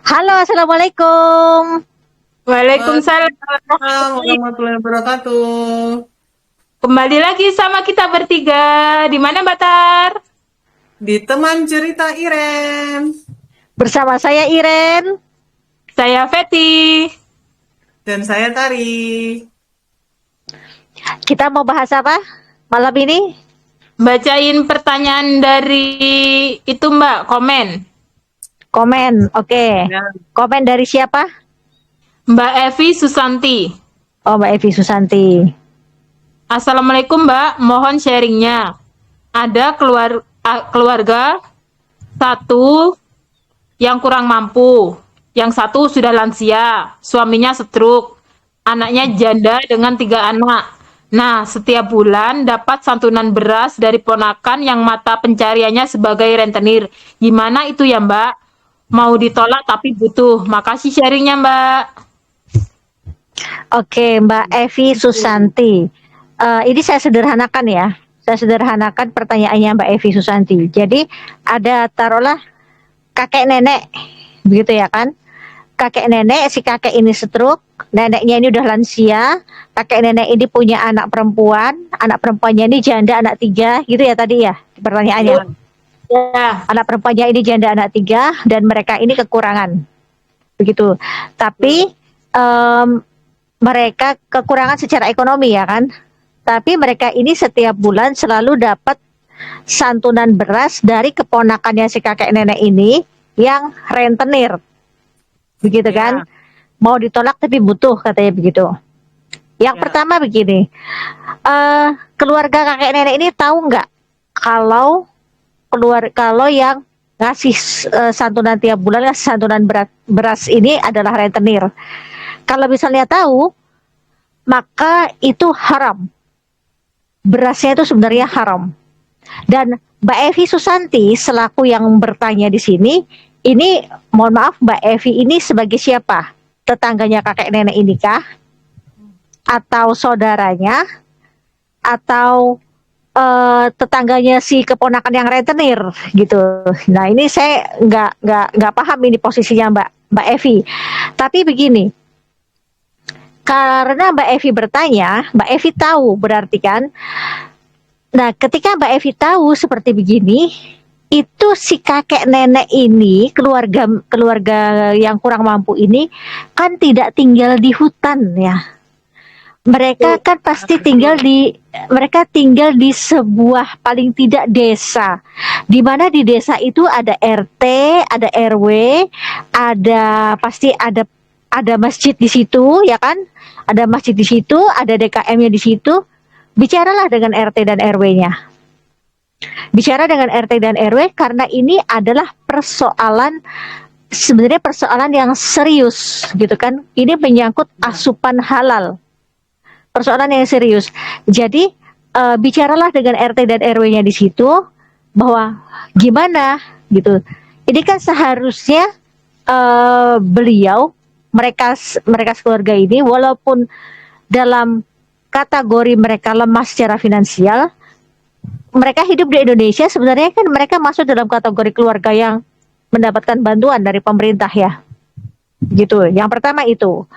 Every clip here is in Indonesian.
Halo, assalamualaikum. Waalaikumsalam. Waalaikumsalam warahmatullahi wabarakatuh. Kembali lagi sama kita bertiga. Di mana Mbak Tar? Di teman cerita Iren. Bersama saya Iren. Saya Feti. Dan saya Tari. Kita mau bahas apa malam ini? Bacain pertanyaan dari itu Mbak, komen. Komen, oke. Ya. Komen dari siapa? Mbak Evi Susanti. Oh, Mbak Evi Susanti. Assalamualaikum Mbak, mohon sharingnya. Ada keluarga satu yang kurang mampu, yang satu sudah lansia, suaminya stroke, anaknya janda dengan 3 anak. Nah, setiap bulan dapat santunan beras dari ponakan yang mata pencariannya sebagai rentenir. Gimana itu ya Mbak? Mau ditolak tapi butuh. Makasih sharingnya Mbak. Oke, Mbak Evi Susanti. Ini saya sederhanakan ya. Saya sederhanakan pertanyaannya Mbak Evi Susanti. Jadi ada taruhlah kakek nenek, begitu ya kan? Kakek nenek, si kakek ini stroke, neneknya ini udah lansia, kakek nenek ini punya anak perempuannya ini janda anak 3, gitu ya tadi ya pertanyaannya. Ya, Anak perempuannya ini janda anak 3 dan mereka ini kekurangan, begitu. Tapi mereka kekurangan secara ekonomi ya kan? Tapi mereka ini setiap bulan selalu dapat santunan beras dari keponakannya si kakek nenek ini yang rentenir. Begitu kan? Mau ditolak tapi butuh katanya begitu. Yang pertama begini, keluarga kakek nenek ini tahu nggak kalau yang ngasih santunan tiap bulan, ngasih santunan beras ini adalah rentenir. Kalau misalnya tahu, maka itu haram. Berasnya itu sebenarnya haram. Dan Mbak Evi Susanti selaku yang bertanya di sini, ini mohon maaf Mbak Evi ini sebagai siapa? Tetangganya kakek nenek ini kah? Atau saudaranya? Atau tetangganya si keponakan yang rentenir gitu. Nah ini saya nggak paham ini posisinya Mbak Evi. Tapi begini, karena Mbak Evi bertanya, Mbak Evi tahu berarti kan. Nah ketika Mbak Evi tahu seperti begini, itu si kakek nenek ini, keluarga yang kurang mampu ini kan tidak tinggal di hutan ya. Mereka kan pasti tinggal di sebuah paling tidak desa. Di mana di desa itu ada RT, ada RW, pasti ada masjid di situ ya kan? Ada masjid di situ, ada DKM-nya di situ. Bicaralah dengan RT dan RW-nya. Bicara dengan RT dan RW karena ini adalah sebenarnya persoalan yang serius gitu kan. Ini menyangkut asupan halal. Persoalan yang serius. Jadi bicaralah dengan RT dan RW-nya di situ bahwa gimana gitu. Ini kan seharusnya mereka keluarga ini walaupun dalam kategori mereka lemah secara finansial, mereka hidup di Indonesia sebenarnya kan mereka masuk dalam kategori keluarga yang mendapatkan bantuan dari pemerintah ya. Gitu. Yang pertama itu.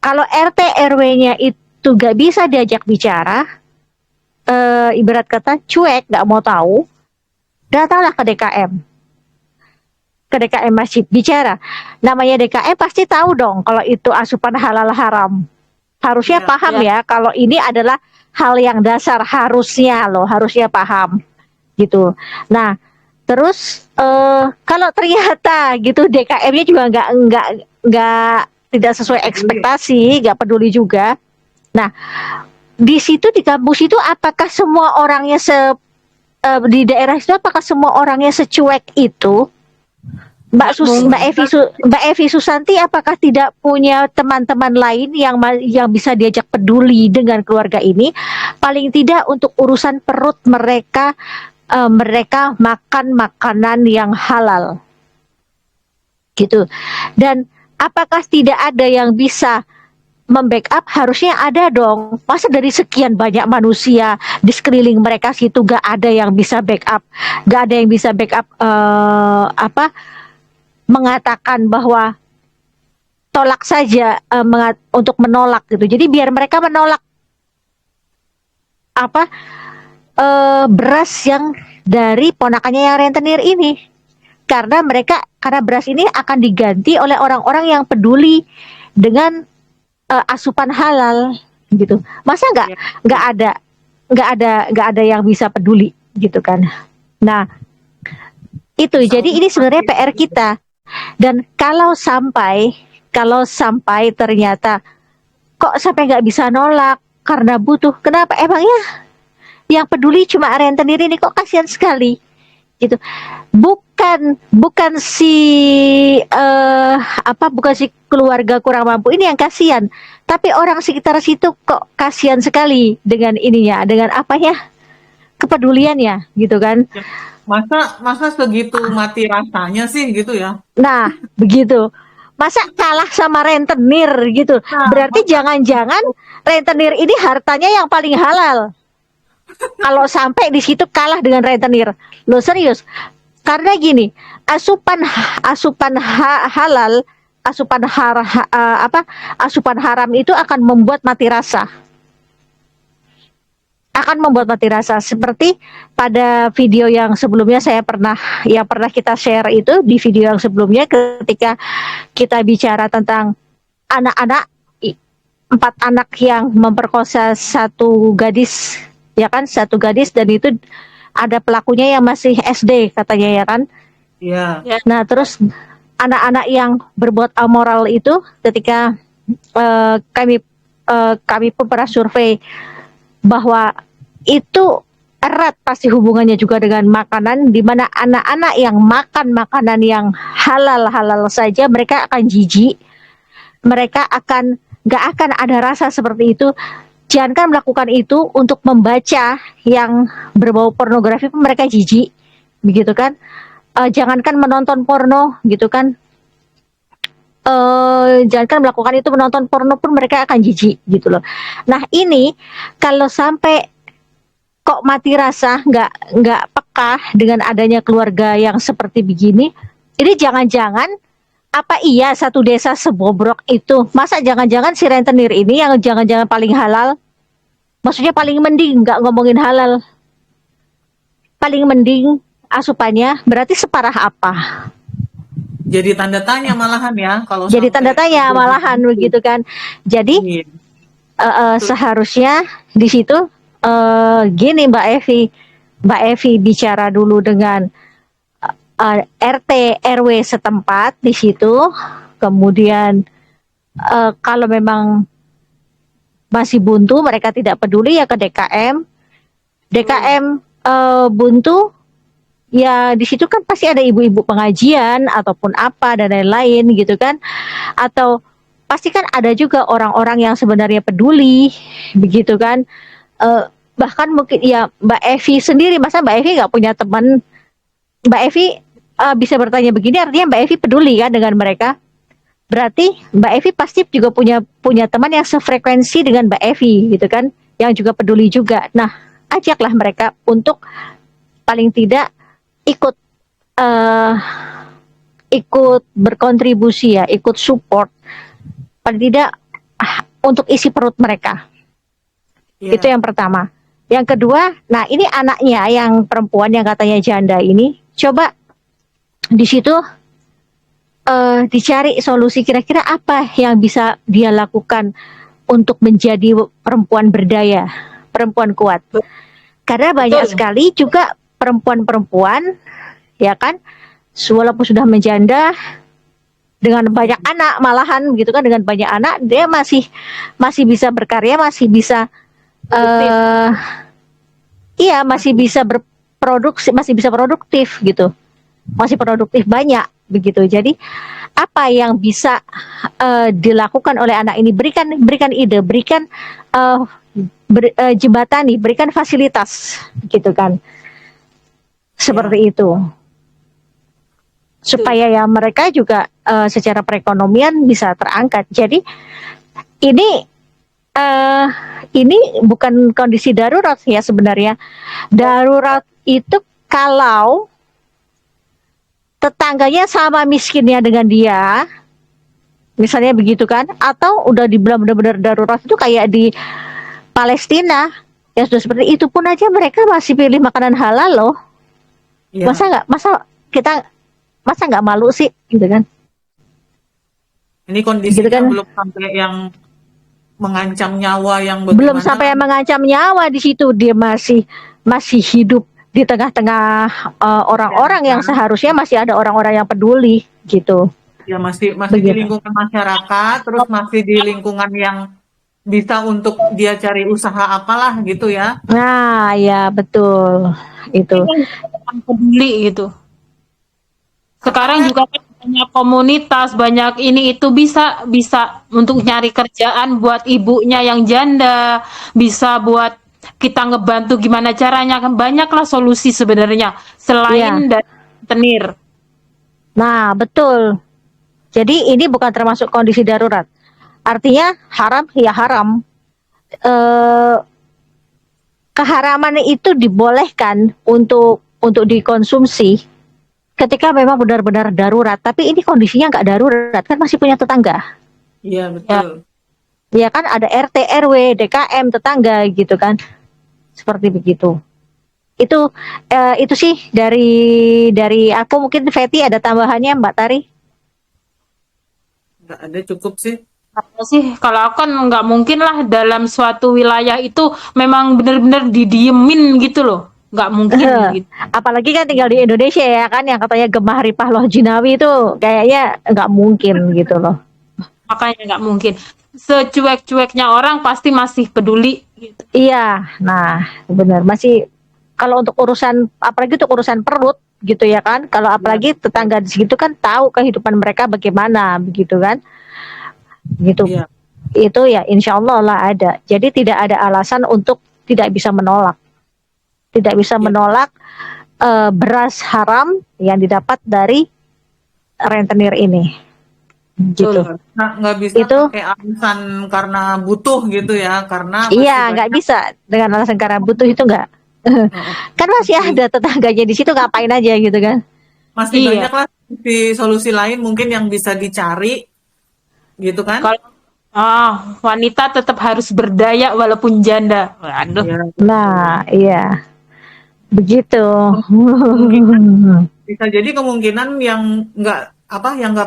Kalau RT RW-nya itu gak bisa diajak bicara, ibarat kata cuek, gak mau tahu, datanglah ke DKM. Ke DKM masjid, bicara. Namanya DKM pasti tahu dong kalau itu asupan halal haram. Harusnya paham ya kalau ini adalah hal yang dasar, harusnya paham gitu. Nah, terus kalau ternyata gitu DKM-nya juga nggak tidak sesuai ekspektasi, nggak peduli juga. Nah, di situ di kampus itu apakah semua orangnya di daerah itu apakah semua orangnya secuek itu? Mbak Evi Susanti apakah tidak punya teman-teman lain yang bisa diajak peduli dengan keluarga ini? Paling tidak untuk urusan perut mereka makan makanan yang halal. Gitu. Dan apakah tidak ada yang bisa membackup? Harusnya ada dong. Masa dari sekian banyak manusia di sekeliling mereka situ gak ada yang bisa backup? Gak ada yang bisa backup mengatakan bahwa tolak saja, untuk menolak gitu. Jadi biar mereka menolak apa beras yang dari ponakannya yang rentenir ini, karena beras ini akan diganti oleh orang-orang yang peduli dengan asupan halal gitu. Masa Ya. nggak ada yang bisa peduli gitu kan. Nah, itu jadi ini sebenarnya PR kita. Dan kalau sampai ternyata kok sampai nggak bisa nolak karena butuh, kenapa emangnya yang peduli cuma rentenir ini, kok kasihan sekali gitu. Bukan si bukan si keluarga kurang mampu ini yang kasihan, tapi orang sekitar situ kok kasihan sekali dengan ininya, dengan kepeduliannya gitu kan. Masa segitu mati rasanya sih gitu ya? Nah, begitu. Masa kalah sama rentenir gitu. Nah, Berarti jangan-jangan rentenir ini hartanya yang paling halal. Kalau sampai di situ kalah dengan rentenir. Lo serius? Karena gini, halal, asupan haram itu akan membuat mati rasa. Seperti pada video yang sebelumnya yang pernah kita share itu, di video yang sebelumnya ketika kita bicara tentang anak-anak, 4 anak yang memperkosa satu gadis, ya kan, dan itu ada pelakunya yang masih SD katanya, ya kan. Iya. Nah, terus anak-anak yang berbuat amoral itu ketika kami pun pernah survei bahwa itu erat pasti hubungannya juga dengan makanan, di mana anak-anak yang makan makanan yang halal saja mereka akan jijik, mereka nggak akan ada rasa seperti itu. Jangankan melakukan itu, untuk membaca yang berbau pornografi pun mereka jijik, begitu kan. Jangankan menonton porno gitu kan, jangankan melakukan itu, menonton porno pun mereka akan jijik gitu loh. Nah, ini kalau sampai kok mati rasa, nggak peka dengan adanya keluarga yang seperti begini, ini jangan-jangan iya satu desa sebobrok itu? Masa jangan-jangan si rentenir ini yang jangan-jangan paling halal? Maksudnya paling mending, nggak ngomongin halal, paling mending asupannya, berarti separah apa? Jadi tanda tanya malahan ya kalau Jadi sampai tanda tanya malahan begitu kan. Jadi Iya. seharusnya di situ gini Mbak Evi bicara dulu dengan RT RW setempat di situ, kemudian kalau memang masih buntu, mereka tidak peduli, ya ke DKM buntu, ya di situ kan pasti ada ibu-ibu pengajian ataupun apa dan lain-lain gitu kan, atau pasti kan ada juga orang-orang yang sebenarnya peduli begitu kan. Bahkan mungkin ya Mbak Evi sendiri, masa Mbak Evi nggak punya teman? Mbak Evi bisa bertanya begini, artinya Mbak Evi peduli kan dengan mereka. Berarti Mbak Evi pasti juga punya teman yang sefrekuensi dengan Mbak Evi gitu kan, yang juga peduli juga. Nah, ajaklah mereka untuk paling tidak ikut berkontribusi, ya, ikut support, paling tidak untuk isi perut mereka. Iya. Itu yang pertama. Yang kedua, nah ini anaknya yang perempuan yang katanya janda ini, coba di situ dicari solusi, kira-kira apa yang bisa dia lakukan untuk menjadi perempuan berdaya, perempuan kuat. Karena banyak sekali juga perempuan-perempuan, ya kan, walaupun sudah menjanda dengan banyak anak, malahan gitu kan, dengan banyak anak dia masih bisa berkarya, masih bisa masih bisa berproduksi, masih bisa produktif gitu, masih produktif banyak begitu. Jadi apa yang bisa dilakukan oleh anak ini? Berikan ide, berikan jembatani, berikan fasilitas gitu kan, seperti itu, supaya ya mereka juga secara perekonomian bisa terangkat. Jadi ini bukan kondisi darurat ya sebenarnya. Darurat itu kalau tetangganya sama miskinnya dengan dia, misalnya begitu kan, atau udah dibilang benar-benar darurat itu kayak di Palestina, ya sudah seperti itu pun aja mereka masih pilih makanan halal loh. Iya. Masa nggak malu sih, gitu kan? Ini Gitu kondisinya kan? belum sampai yang mengancam nyawa yang Belum bagaimana. sampai yang mengancam nyawa di situ, dia masih hidup di tengah-tengah orang-orang yang Kan? seharusnya masih ada orang-orang yang peduli, gitu. Ya masih di Begitu. lingkungan masyarakat, terus masih di lingkungan yang bisa untuk dia cari usaha apalah gitu ya. Nah, ya betul. Itu. Yang peduli gitu. Sekarang Apa? juga kan banyak komunitas, banyak ini itu bisa bisa untuk nyari kerjaan buat ibunya yang janda, bisa buat kita ngebantu gimana caranya, kan banyaklah solusi sebenarnya Iya. selain dari tenir. Nah, betul. Jadi ini bukan termasuk kondisi darurat. Artinya haram ya haram. Eh, Keharaman itu dibolehkan untuk dikonsumsi ketika memang benar-benar darurat. Tapi ini kondisinya nggak darurat, kan masih punya tetangga. Iya betul. Ya kan ada RT, RW, DKM, tetangga gitu kan. Seperti begitu. Itu sih dari aku. Mungkin Feti ada tambahannya, Mbak Tari? Nggak ada, cukup sih. Apa sih, kalau aku kan nggak mungkin lah dalam suatu wilayah itu memang benar-benar didiemin gitu loh, nggak mungkin gitu. Apalagi kan tinggal di Indonesia ya kan, yang katanya Gemah Ripah Loh Jinawi itu kayaknya nggak mungkin gitu loh. Makanya nggak mungkin. Secuek-cueknya orang pasti masih peduli gitu. Iya, nah benar masih kalau untuk urusan, apalagi untuk urusan perut gitu ya kan, kalau apalagi tetangga di situ kan tahu kehidupan mereka bagaimana begitu kan, gitu. Iya. Itu ya insya Allah lah ada. Jadi tidak ada alasan untuk tidak bisa menolak, tidak bisa Iya. menolak beras haram yang didapat dari rentenir ini, gitu. Betul. Nah, nggak bisa Itu pakai alasan karena butuh gitu ya, karena iya masih nggak banyak. bisa dengan alasan karena butuh itu nggak. Kan masih Masih, ada tetangganya di situ, ngapain aja gitu kan. masih Iya. banyak lah solusi lain mungkin yang bisa dicari gitu kan. Kalau wanita tetap harus berdaya walaupun janda. Waduh. Ya, Nah iya begitu. kemungkinan bisa jadi kemungkinan yang nggak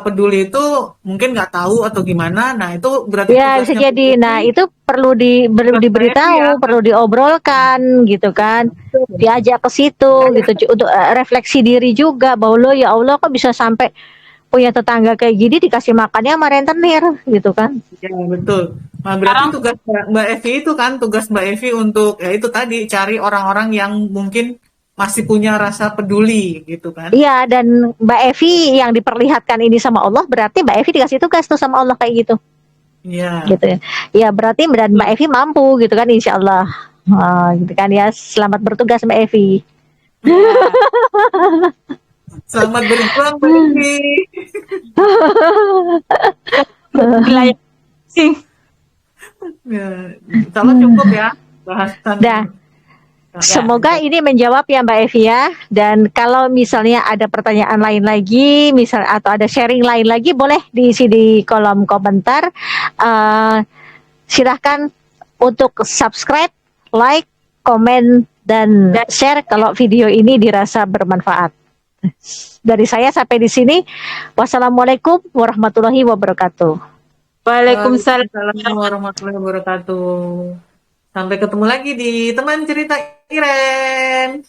peduli itu mungkin nggak tahu atau gimana. Nah itu berarti Ya bisa tugasnya jadi. Nah itu perlu tugas PSI ya. diberitahu, perlu diobrolkan gitu kan, diajak ke situ gitu untuk refleksi diri juga bahwa lo ya Allah kok bisa sampai punya tetangga kayak gini dikasih makannya sama rentenir gitu kan. Ya betul. Nah, berarti Sekarang tugas Mbak Evi itu kan tugas Mbak Evi untuk ya itu tadi cari orang-orang yang mungkin masih punya rasa peduli gitu kan. Iya, dan Mbak Evi yang diperlihatkan ini sama Allah, berarti Mbak Evi dikasih tugas tuh sama Allah kayak gitu. Iya. Gitu ya. Ya berarti dan Mbak Evi mampu gitu kan, insya Allah. Gitu kan ya. Selamat bertugas Mbak Evi. ya, Selamat berjuang Mbak Evi. wilayah sih. Ya, kalau cukup ya bahasan. Dah. Semoga ini menjawab ya Mbak Evi ya. Dan kalau misalnya ada pertanyaan lain lagi, misal atau ada sharing lain lagi, boleh diisi di kolom komentar. Silahkan untuk subscribe, like, komen, dan share kalau video ini dirasa bermanfaat. Dari saya sampai di sini. Wassalamualaikum warahmatullahi wabarakatuh. Waalaikumsalam. Waalaikumsalam warahmatullahi wabarakatuh. Sampai ketemu lagi di teman cerita Iren.